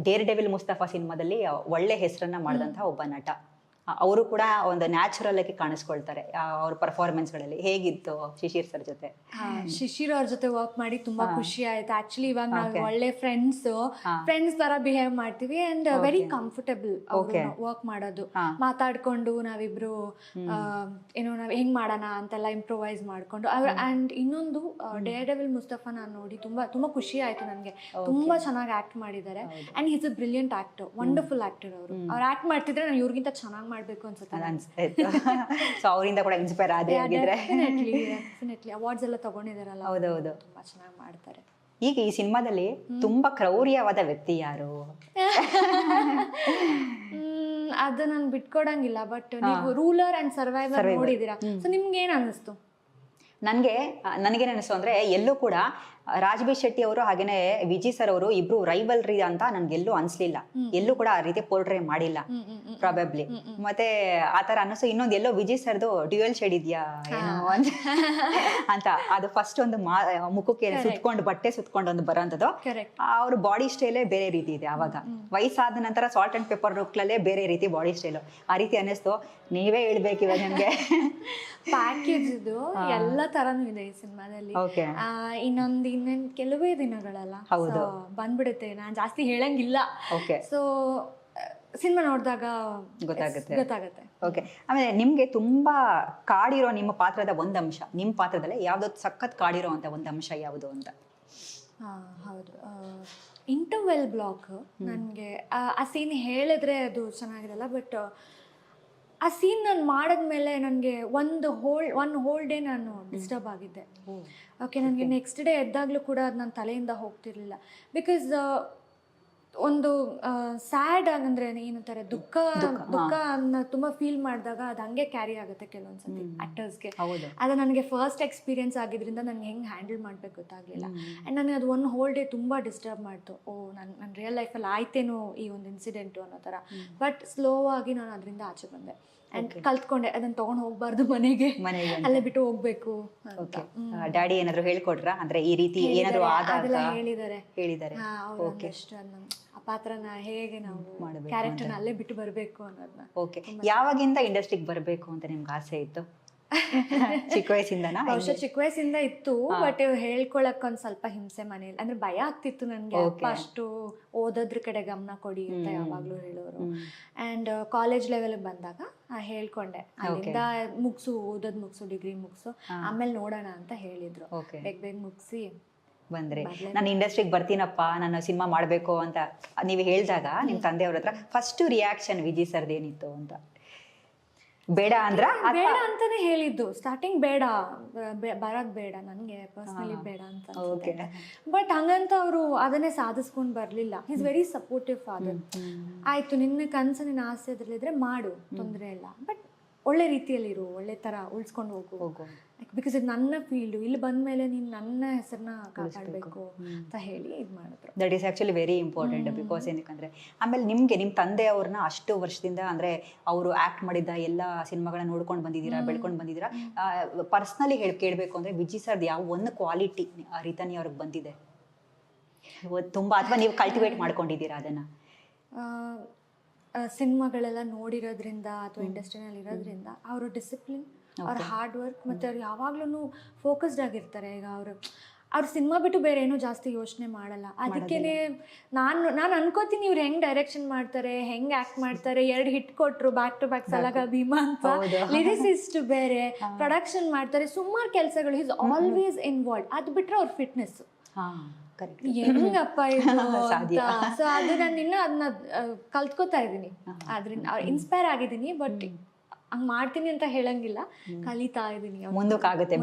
Deere devil Mustafa ಸಿನಿಮಾದಲ್ಲಿ ಒಳ್ಳೆ ಹೆಸರನ್ನ ಮಾಡಿದಂತಹ ಒಬ್ಬ ನಟ. ಅವರು ಕೂಡ ಒಂದು ನ್ಯಾಚುರಲ್ ಆಗಿ ಕಾಣಿಸ್ಕೊಳ್ತಾರೆ ಅವ್ರ ಪರ್ಫಾರ್ಮೆನ್ಸ್ಗಳಲ್ಲಿ. ಹೇಗಿತ್ತು ಶಿಶಿರ್ ಸರ್ ಜೊತೆ? ಶಿಶಿರ್ ಅವ್ರ ಜೊತೆ ವರ್ಕ್ ಮಾಡಿ ತುಂಬಾ ಖುಷಿ ಆಯ್ತು. ಆಕ್ಚುಲಿ ಇವಾಗ ನಾವು ಒಳ್ಳೆ ಫ್ರೆಂಡ್ಸ್ ತರ ಬಿಹೇವ್ ಮಾಡ್ತೀವಿ ಅಂಡ್ ವೆರಿ ಕಂಫರ್ಟಬಲ್ ವರ್ಕ್ ಮಾಡೋದು. ಮಾತಾಡ್ಕೊಂಡು ನಾವಿಬ್ರು ಏನೋ ನಾವ್ ಹೆಂಗ್ ಮಾಡೋಣ ಅಂತೆಲ್ಲ ಇಂಪ್ರೂವೈಸ್ ಮಾಡ್ಕೊಂಡು ಅಂಡ್ ಇನ್ನೊಂದು ಡೇರ್ ಡೆವಿಲ್ ಮುಸ್ತಫಾ ನಾನು ನೋಡಿ ತುಂಬಾ ಖುಷಿ ಆಯ್ತು ನನಗೆ. ತುಂಬಾ ಚೆನ್ನಾಗಿ ಆಕ್ಟ್ ಮಾಡಿದ್ದಾರೆ and is a brilliant actor, wonderful actor. ಅವ್ರು ಆಕ್ಟ್ ಮಾಡ್ತಿದ್ರೆ ನಾನು ಇವ್ರಿಗಿಂತ ಚೆನ್ನಾಗಿ ಮಾಡ್ಬೇಕು ಅನ್ಸುತ್ತೆ. ಸೊ ಅವರಿಂದ ಕೂಡ ಇನ್ಸ್ಪೈರ್ ಆದ್ರೆ ಡೆಫಿನೆಟ್ಲಿ ಅವಾರ್ಡ್ಸ್ ಎಲ್ಲ ತಗೊಂಡಿದಾರಲ್ಲ. ಹೌದೌದು, ತುಂಬಾ ಚೆನ್ನಾಗಿ ಮಾಡ್ತಾರೆ. ಈಗ ಈ ಸಿನಿಮಾದಲ್ಲಿ ತುಂಬಾ ಕ್ರೌರ್ಯವಾದ ವ್ಯಕ್ತಿ ಯಾರು? ಅದು ನಾನು ಬಿಟ್ಕೊಡಂಗಿಲ್ಲ. ಬಟ್ ನೀವು ರೂಲರ್ ಅಂಡ್ ಸರ್ವೈವರ್ ನೋಡಿದೀರಾ, ಸೊ ನಿಮ್ಗೆ ಏನ್ ಅನಿಸ್ತು? ನನಗೇನು ಅನಿಸ್ತು ಅಂದ್ರೆ ಎಲ್ಲೂ ಕೂಡ ರಾಜ್ಬಿ ಶೆಟ್ಟಿ ಅವರು ಹಾಗೇನೆ ವಿಜಯ್ ಸರ್ ಅವರು ಇಬ್ರು ರೈವಲ್ರಿ ಅಂತ ನನ್ಗೆಲ್ಲೂ ಅನ್ಸ್ಲಿಲ್ಲ. ಎಲ್ಲೂ ಕೂಡ ಆ ರೀತಿ ಪೋರ್ಟ್ರೇ ಮಾಡಿಲ್ಲ ಪ್ರಾಬಬ್ಲಿ. ಮತ್ತೆ ಆತರ ಅನ್ನಿಸ್ತು. ಇನ್ನೊಂದು ಎಲ್ಲೋ ವಿಜಯ್ ಸರ್ದು ಡ್ಯೂಯಲ್ ಶೇಡ್ ಇದೆಯಾ ಏನೋ ಅಂತ. ಅದು ಫಸ್ಟ್ ಒಂದು ಮುಖಕ್ಕೆ ಸುತ್ಕೊಂಡು ಬಟ್ಟೆ ಸುತ್ಕೊಂಡು ಒಂದು ಬರೋಂಥದ್ದು. ಅವ್ರ ಬಾಡಿ ಸ್ಟೈಲೇ ಬೇರೆ ರೀತಿ ಇದೆ. ಅವಾಗ ವಯಸ್ಸಾದ ನಂತರ ಸಾಲ್ಟ್ ಅಂಡ್ ಪೆಪ್ಪರ್ ಲುಕ್ಲಲ್ಲೇ ಬೇರೆ ರೀತಿ ಬಾಡಿ ಸ್ಟೈಲು. ಆ ರೀತಿ ಅನ್ನಿಸ್ತು. ನೀವೇ ಹೇಳ್ಬೇಕು ಇವಾಗ ನನ್ಗೆ. ಪ್ಯಾಕೇಜ್ ಇದು ಎಲ್ಲ ತರಾನು ಇದೆ ಈ ಸಿನಿಮಾದಲ್ಲಿ. ಇನ್ನೊಂದು ಕೆಲವೇ ದಿನಗಳಲ್ಲ ಬಂದ್ಬಿಡುತ್ತೆ. ನಾನ್ ಜಾಸ್ತಿ ಹೇಳಂಗಿಲ್ಲ. ಸೊ ಸಿನಿಮಾ ನೋಡಿದಾಗ ಗೊತ್ತಾಗುತ್ತೆ. ಓಕೆ, ಆಮೇಲೆ ನಿಮ್ಗೆ ತುಂಬಾ ಕಾಡಿರೋ ನಿಮ್ಮ ಪಾತ್ರದ ಒಂದ್ ಅಂಶ, ನಿಮ್ ಪಾತ್ರದಲ್ಲೇ ಯಾವ್ದು ಸಖತ್ ಕಾಡಿರೋ ಅಂತ ಒಂದ್ ಅಂಶ ಯಾವುದು ಅಂತ? ಹೌದು, ಇಂಟರ್ವೆಲ್ ಬ್ಲಾಕ್. ನನಗೆ ಆ ಸೀನ್ ಹೇಳಿದ್ರೆ ಅದು ಚೆನ್ನಾಗಿರಲ್ಲ. ಬಟ್ ಆ ಸೀನ್ ನಾನು ಮಾಡಿದ್ಮೇಲೆ ನನಗೆ ಒನ್ ಹೋಲ್ ಡೇ ನಾನು ಡಿಸ್ಟರ್ಬ್ ಆಗಿದ್ದೆ. ಓಕೆ, ನನಗೆ ನೆಕ್ಸ್ಟ್ ಡೇ ಎದ್ದಾಗಲೂ ಕೂಡ ಅದು ನನ್ನ ತಲೆಯಿಂದ ಹೋಗ್ತಿರ್ಲಿಲ್ಲ. ಬಿಕಾಸ್ ಒಂದು ಸ್ಯಾಡ್ ಅಂದರೆ ಏನಂತಾರೆ, ದುಃಖ ಅನ್ನ ತುಂಬ ಫೀಲ್ ಮಾಡಿದಾಗ ಅದು ಹಂಗೆ ಕ್ಯಾರಿ ಆಗುತ್ತೆ ಕೆಲವೊಂದ್ಸತಿ ಆ್ಯಕ್ಟರ್ಸ್ಗೆ. ಅದು ನನಗೆ ಫಸ್ಟ್ ಎಕ್ಸ್ಪೀರಿಯನ್ಸ್ ಆಗಿದ್ರಿಂದ ನನಗೆ ಹೆಂಗೆ ಹ್ಯಾಂಡಲ್ ಮಾಡಬೇಕು ಗೊತ್ತಾಗಲಿಲ್ಲ. ಆ್ಯಂಡ್ ನನಗೆ ಅದು ಒನ್ ಹೋಲ್ ಡೇ ತುಂಬ ಡಿಸ್ಟರ್ಬ್ ಮಾಡ್ತು. ನನ್ನ ರಿಯಲ್ ಲೈಫಲ್ಲಿ ಆಯ್ತೇನೋ ಈ ಒಂದು ಇನ್ಸಿಡೆಂಟು ಅನ್ನೋ ಥರ. ಬಟ್ ಸ್ಲೋ ಆಗಿ ನಾನು ಅದರಿಂದ ಆಚೆ ಬಂದೆ ಆ್ಯಂಡ್ ಕಲ್ತ್ಕೊಂಡೆ ಅದನ್ನ ತೊಗೊಂಡು ಹೋಗ್ಬಾರ್ದು ಮನೆಗೆ, ಅಲ್ಲೇ ಬಿಟ್ಟು ಹೋಗ್ಬೇಕು. ಡ್ಯಾಡಿ ಏನಾದ್ರು ಹೇಳ್ಕೊಟ್ರಾ? ಅಂದ್ರೆ ಈ ರೀತಿ ಏನಾದ್ರು ಹೇಳಿದ್ದಾರೆ ಆ ಪಾತ್ರನ ಹೇಗೆ ನಾವು ಕ್ಯಾರೆಕ್ಟರ್ನ ಅಲ್ಲೇ ಬಿಟ್ಟು ಬರಬೇಕು ಅನ್ನೋದನ್ನ. ಓಕೆ, ಯಾವಾಗಿಂದ ಇಂಡಸ್ಟ್ರಿಗೆ ಬರಬೇಕು ಅಂತ ನಿಮ್ಗೆ ಆಸೆ ಇತ್ತು? ಚಿಕ್ಕ ವಯಸ್ಸಿಂದನಾ? ಬಹುಶಃ ಚಿಕ್ಕ ವಯಸ್ಸಿಂದ ಇತ್ತು. ಬಟ್ ಹೇಳ್ಕೊಳಕ್ ಒಂದ್ ಸ್ವಲ್ಪ ಹಿಂಸೆ ಮನೇಲಿ, ಅಂದ್ರೆ ಭಯ ಆಗ್ತಿತ್ತು ನನ್ಗೆ. ಅಪ್ಪ ಅಷ್ಟು ಓದೋದ್ರ ಕಡೆ ಗಮನ ಕೊಡಿ ಅಂತ ಯಾವಾಗ್ಲೂ ಹೇಳೋರು. ಅಂಡ್ ಕಾಲೇಜ್ ಲೆವೆಲ್ ಬಂದಾಗ ಹೇಳ್ಕೊಂಡೆ, ಅಲ್ಲಿಂದ ಓದೋದ್ ಮುಗ್ಸು, ಡಿಗ್ರಿ ಮುಗ್ಸು, ಆಮೇಲೆ ನೋಡೋಣ ಅಂತ ಹೇಳಿದ್ರು. ಬೇಗ ಮುಗಿಸಿ ಬಂದ್ರೆ ನಾನು ಇಂಡಸ್ಟ್ರಿಗೆ ಬರ್ತೀನಪ್ಪ, ನಾನು ಸಿನಿಮಾ ಮಾಡ್ಬೇಕು ಅಂತ ನೀವು ಹೇಳಿದಾಗ ನಿಮ್ ತಂದೆಯವ್ರ ಹತ್ರ ಫಸ್ಟ್ ರಿಯಾಕ್ಷನ್ ವಿಜಯ್ ಸರ್ದ್ ಏನಿತ್ತು ಅಂತ? ಬೇಡ ಅಂತಾನೆ ಹೇಳಿದ್ದು ಸ್ಟಾರ್ಟಿಂಗ್. ಬರೋದ್ ಬೇಡ ನನ್ಗೆ ಪರ್ಸನಲಿ ಬೇಡ ಅಂತ. ಬಟ್ ಹಂಗಂತ ಅವರು ಅದನ್ನೇ ಸಾಧಿಸ್ಕೊಂಡ್ ಬರ್ಲಿಲ್ಲ. Is very supportive father. ಆಯ್ತು, ನಿನ್ನ ಕನ್ಸು ನಿನ್ನ ಆಸೆ ಅದ್ರಲ್ಲಿದ್ರೆ ಮಾಡು, ತೊಂದರೆ ಇಲ್ಲ. ಬಟ್ ಒಳ್ಳೆ ರೀತಿಯಲ್ಲಿ ಇರು, ಒಳ್ಳೆ ತರ ಉಳಿಸ್ಕೊಂಡು ಹೋಗು. ಬಿಕಾಸ್ ಇದು ನನ್ನ ಫೀಲ್ಡು, ಇಲ್ಲಿ ಬಂದ್ಮೇಲೆ ನೀನು ನನ್ನ ಹೆಸರನ್ನ ಕಾಪಾಡಬೇಕು ಅಂತ ಹೇಳಿ ಇದು ಮಾಡಿದ್ರು. That is actually very important. Because ಏನಕ್ಕಂದ್ರೆ ಆಮೇಲೆ ನಿಮ್ಮ ತಂದೆ ಅವ್ರನ್ನ ಅಷ್ಟು ವರ್ಷದಿಂದ ಅಂದ್ರೆ ಅವರು ಆಕ್ಟ್ ಮಾಡಿದ್ದ ಎಲ್ಲ ಸಿನಿಮಾಗಳನ್ನ ನೋಡ್ಕೊಂಡು ಬಂದಿದ್ದೀರಾ, ಬೆಳ್ಕೊಂಡು ಬಂದಿದ್ದೀರಾ. ಪರ್ಸ್ನಲಿ ಕೇಳಬೇಕು ಅಂದ್ರೆ ವಿಜಯ್ ಸರ್ದ್ ಯಾವ ಒಂದು ಕ್ವಾಲಿಟಿ ರೀತಾನಿ ಅವ್ರಿಗೆ ಬಂದಿದೆ ತುಂಬಾ, ಅಥವಾ ನೀವು ಕಲ್ಟಿವೇಟ್ ಮಾಡ್ಕೊಂಡಿದ್ದೀರಾ ಅದನ್ನ? ಸಿನಿಮಾಗಳೆಲ್ಲ ನೋಡಿರೋದ್ರಿಂದ ಅಥವಾ ಇಂಡಸ್ಟ್ರಿನಲ್ಲಿ ಇರೋದ್ರಿಂದ ಅವರು ಡಿಸಿಪ್ಲಿನ್, ಅವ್ರ ಹಾರ್ಡ್ ವರ್ಕ್, ಮತ್ತು ಅವ್ರು ಯಾವಾಗ್ಲೂ ಫೋಕಸ್ಡ್ ಆಗಿರ್ತಾರೆ. ಈಗ ಅವ್ರು ಸಿನಿಮಾ ಬಿಟ್ಟು ಬೇರೆ ಏನೂ ಜಾಸ್ತಿ ಯೋಚನೆ ಮಾಡಲ್ಲ. ಅದಕ್ಕೇನೆ ನಾನು ಅನ್ಕೋತೀನಿ ಇವ್ರು ಹೆಂಗ್ ಡೈರೆಕ್ಷನ್ ಮಾಡ್ತಾರೆ, ಹೆಂಗ್ ಆಕ್ಟ್ ಮಾಡ್ತಾರೆ. 2 ಹಿಟ್ ಕೊಟ್ರು ಬ್ಯಾಕ್ ಟು ಬ್ಯಾಕ್, ಸಲಾಗ ಭೀಮಾ ಅಂತ. ಲಿರಿಸಿಸ್ಟ್ ಬೇರೆ, ಪ್ರೊಡಕ್ಷನ್ ಮಾಡ್ತಾರೆ, ಸುಮಾರು ಕೆಲಸಗಳು. Is always involve. ಅದು ಬಿಟ್ರೆ ಅವ್ರ ಫಿಟ್ನೆಸ್ ಹೆಂಗಪ್ಪ ಇದು ಅಂತ. ಸೊ ಅದು ನಾನು ಇನ್ನೂ ಅದನ್ನ ಕಲ್ತ್ಕೋತಾ ಇದ್ದೀನಿ, ಅದ್ರಿಂದ ಇನ್ಸ್ಪೈರ್ ಆಗಿದ್ದೀನಿ. ಬಟ್ ಹಂಗ್ ಮಾಡ್ತೀನಿ ಅಂತ ಹೇಳಂಗಿಲ್ಲ, ಕಲಿತಾ ಇದೀನಿ. ಮುಂದಕ್ಕಾಗುತ್ತೆ.